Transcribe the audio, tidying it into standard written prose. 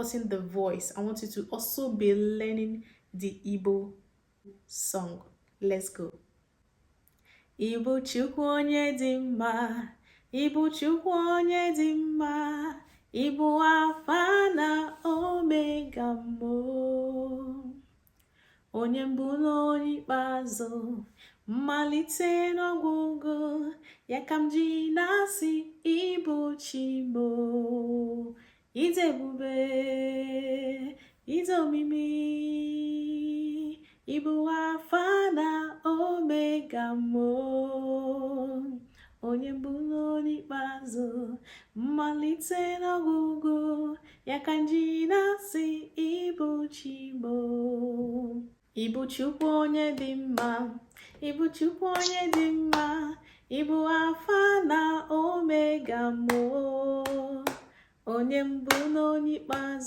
the voice. I want you to also be learning the Igbo song. Let's go. Igbo Chukwu onye dị mma, Igbo Chukwu onye dị mma, Igbo Alpha na Omega mo. Onye mbụ na onye ikpeazụ, mmalite n'ọgwụgwụ, ya ka m ji na-asị Igbo Chi mo. Ịdị ebube, ịdị omimi, Igbo Alpha na Omega mo. Onye mbụ na onye ikpeazụ, mmalite n'ọgwụgwụ, ya ka m ji na-asị Igbo Chi mo. Igbo Chukwu onye dị mma, Igbo Chukwu onye dị mma, Igbo Alpha na Omega mo. Onye mbụ na onye ikpeazụ.